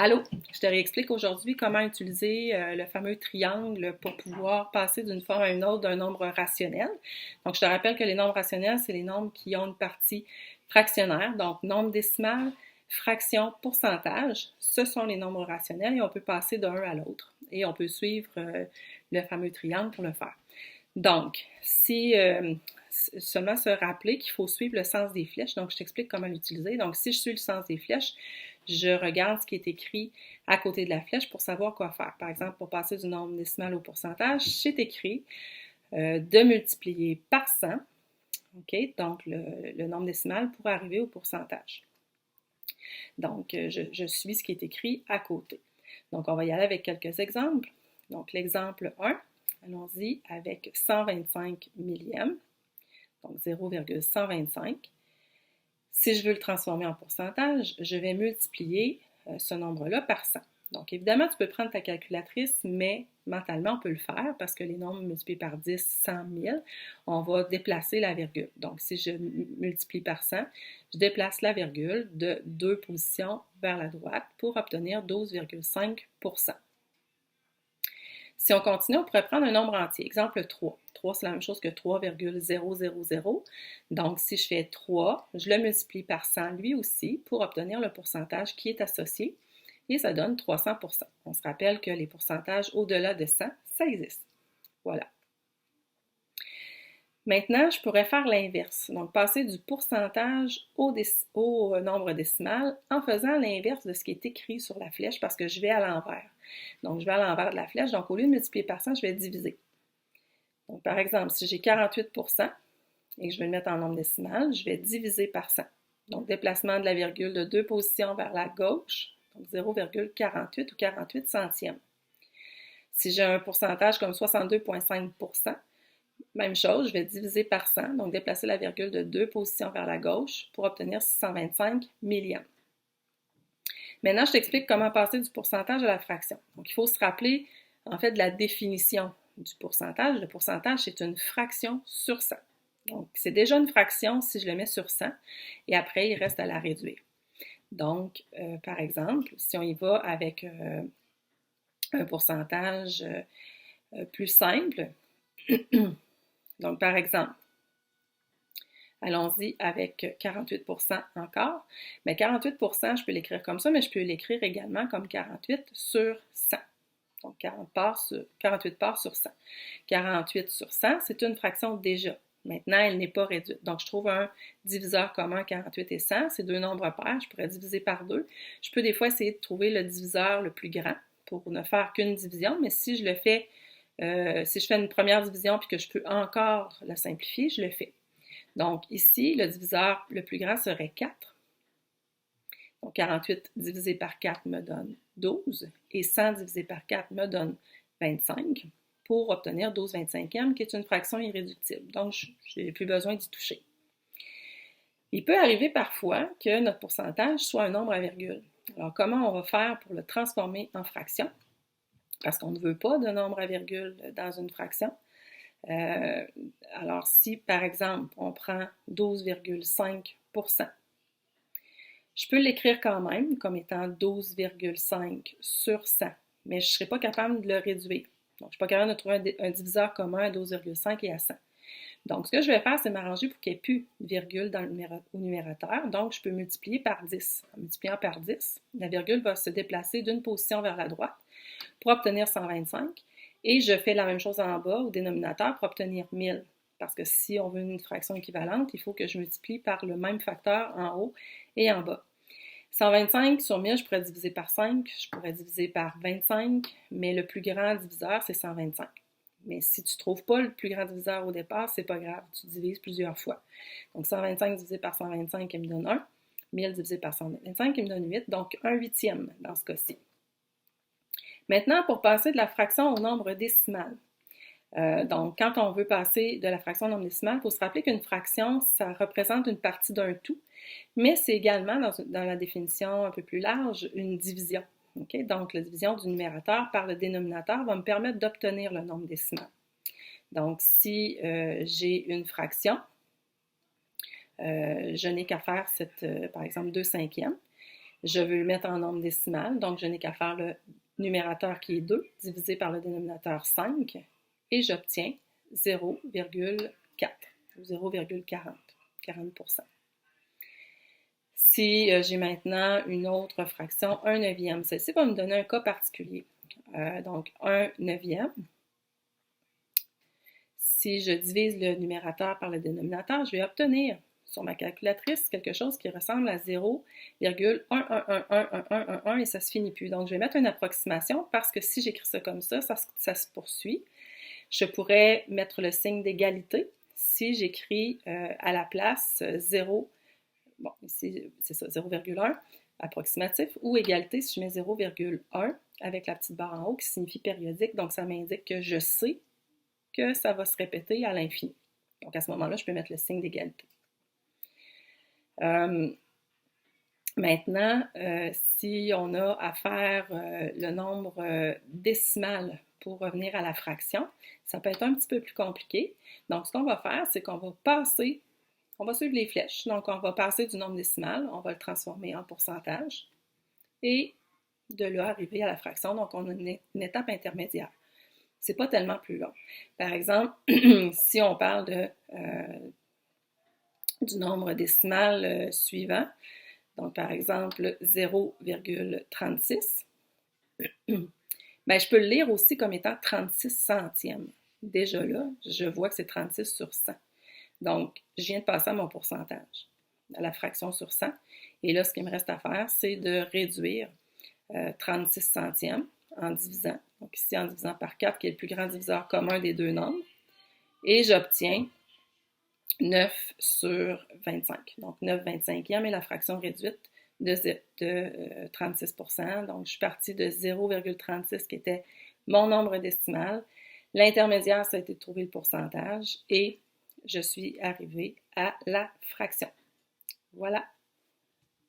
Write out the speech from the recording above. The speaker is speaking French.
Allô, je te réexplique aujourd'hui comment utiliser le fameux triangle pour pouvoir passer d'une forme à une autre d'un nombre rationnel. Donc, je te rappelle que les nombres rationnels, c'est les nombres qui ont une partie fractionnaire, donc nombre décimal, fraction, pourcentage. Ce sont les nombres rationnels et on peut passer d'un à l'autre. Et on peut suivre le fameux triangle pour le faire. Donc, si seulement se rappeler qu'il faut suivre le sens des flèches, donc je t'explique comment l'utiliser. Donc, si je suis le sens des flèches, je regarde ce qui est écrit à côté de la flèche pour savoir quoi faire. Par exemple, pour passer du nombre décimal au pourcentage, c'est écrit de multiplier par 100, okay? Donc le nombre décimal pour arriver au pourcentage. Donc, je suis ce qui est écrit à côté. Donc, on va y aller avec quelques exemples. Donc, l'exemple 1, allons-y avec 125 millièmes, donc 0,125. Si je veux le transformer en pourcentage, je vais multiplier ce nombre-là par 100. Donc, évidemment, tu peux prendre ta calculatrice, mais mentalement, on peut le faire parce que les nombres multipliés par 10, 100 000, on va déplacer la virgule. Donc, si je multiplie par 100, je déplace la virgule de 2 positions vers la droite pour obtenir 12,5 %. Si on continue, on pourrait prendre un nombre entier. Exemple 3. 3, c'est la même chose que 3,000. Donc, si je fais 3, je le multiplie par 100 lui aussi pour obtenir le pourcentage qui est associé et ça donne 300 %. On se rappelle que les pourcentages au-delà de 100, ça existe. Voilà. Maintenant, je pourrais faire l'inverse, donc passer du pourcentage au nombre décimal en faisant l'inverse de ce qui est écrit sur la flèche parce que je vais à l'envers. Donc, je vais à l'envers de la flèche, donc au lieu de multiplier par 100, je vais diviser. Donc, par exemple, si j'ai 48 % et que je vais le mettre en nombre décimal, je vais diviser par 100. Donc, déplacement de la virgule de 2 positions vers la gauche, donc 0,48 ou 48 centièmes. Si j'ai un pourcentage comme 62,5 %, même chose, je vais diviser par 100, donc déplacer la virgule de 2 positions vers la gauche pour obtenir 625 millièmes. Maintenant, je t'explique comment passer du pourcentage à la fraction. Donc, il faut se rappeler, en fait, de la définition du pourcentage. Le pourcentage, c'est une fraction sur 100. Donc, c'est déjà une fraction si je le mets sur 100, et après, il reste à la réduire. Donc, par exemple, si on y va avec un pourcentage plus simple, donc, par exemple, allons-y avec 48 % encore. Mais 48 %, je peux l'écrire comme ça, mais je peux l'écrire également comme 48 sur 100. Donc, 48 parts sur 100. 48 sur 100, c'est une fraction déjà. Maintenant, elle n'est pas réduite. Donc, je trouve un diviseur commun, 48 et 100. C'est deux nombres pairs. Je pourrais diviser par 2. Je peux des fois essayer de trouver le diviseur le plus grand pour ne faire qu'une division, mais si je le fais, si je fais une première division puis que je peux encore la simplifier, je le fais. Donc ici, le diviseur le plus grand serait 4. Donc 48 divisé par 4 me donne 12 et 100 divisé par 4 me donne 25 pour obtenir 12/25e qui est une fraction irréductible. Donc je n'ai plus besoin d'y toucher. Il peut arriver parfois que notre pourcentage soit un nombre à virgule. Alors comment on va faire pour le transformer en fraction? Parce qu'on ne veut pas de nombre à virgule dans une fraction. Alors, si, par exemple, on prend 12,5 %, je peux l'écrire quand même comme étant 12,5 sur 100, mais je ne serai pas capable de le réduire. Donc, je ne suis pas capable de trouver un diviseur commun à 12,5 et à 100. Donc, ce que je vais faire, c'est m'arranger pour qu'il n'y ait plus de virgule au numérateur. Donc, je peux multiplier par 10. En multipliant par 10, la virgule va se déplacer d'une position vers la droite pour obtenir 125. Et je fais la même chose en bas, au dénominateur, pour obtenir 1000. Parce que si on veut une fraction équivalente, il faut que je multiplie par le même facteur en haut et en bas. 125 sur 1000, je pourrais diviser par 5, je pourrais diviser par 25, mais le plus grand diviseur, c'est 125. Mais si tu ne trouves pas le plus grand diviseur au départ, c'est pas grave, tu divises plusieurs fois. Donc 125 divisé par 125, il me donne 1. 1000 divisé par 125, il me donne 8, donc 1/8 dans ce cas-ci. Maintenant, pour passer de la fraction au nombre décimal. Donc, quand on veut passer de la fraction au nombre décimal, il faut se rappeler qu'une fraction, ça représente une partie d'un tout, mais c'est également, dans la définition un peu plus large, une division. Okay? Donc, la division du numérateur par le dénominateur va me permettre d'obtenir le nombre décimal. Donc, si j'ai une fraction, je n'ai qu'à faire par exemple, 2/5. Je veux le mettre en nombre décimal, donc je n'ai qu'à faire le numérateur qui est 2 divisé par le dénominateur 5 et j'obtiens 0,4 ou 0,40, 40%. Si j'ai maintenant une autre fraction, 1 neuvième, celle-ci va me donner un cas particulier. Donc 1 neuvième. Si je divise le numérateur par le dénominateur, je vais obtenir sur ma calculatrice quelque chose qui ressemble à 0,11111111 et ça se finit plus. Donc, je vais mettre une approximation parce que si j'écris ça comme ça se poursuit. Je pourrais mettre le signe d'égalité si j'écris à la place 0, bon, ici c'est ça, 0,1 approximatif, ou égalité si je mets 0,1 avec la petite barre en haut qui signifie périodique. Donc, ça m'indique que je sais que ça va se répéter à l'infini. Donc, à ce moment-là, je peux mettre le signe d'égalité. Maintenant, si on a à faire le nombre décimal pour revenir à la fraction, ça peut être un petit peu plus compliqué. Donc, ce qu'on va faire, c'est qu'on va passer, on va suivre les flèches. Donc, on va passer du nombre décimal, on va le transformer en pourcentage et de là arriver à la fraction. Donc, on a une étape intermédiaire. C'est pas tellement plus long. Par exemple, si on parle du nombre décimal suivant, donc par exemple 0,36, ben, je peux le lire aussi comme étant 36 centièmes. Déjà là, je vois que c'est 36 sur 100. Donc, je viens de passer à mon pourcentage, à la fraction sur 100. Et là, ce qu'il me reste à faire, c'est de réduire 36 centièmes en divisant. Donc ici, en divisant par 4, qui est le plus grand diviseur commun des deux nombres. Et j'obtiens 9 sur 25. Donc 9 25e est la fraction réduite de 36%. Donc je suis partie de 0,36 qui était mon nombre décimal. L'intermédiaire, ça a été de trouver le pourcentage et je suis arrivée à la fraction. Voilà.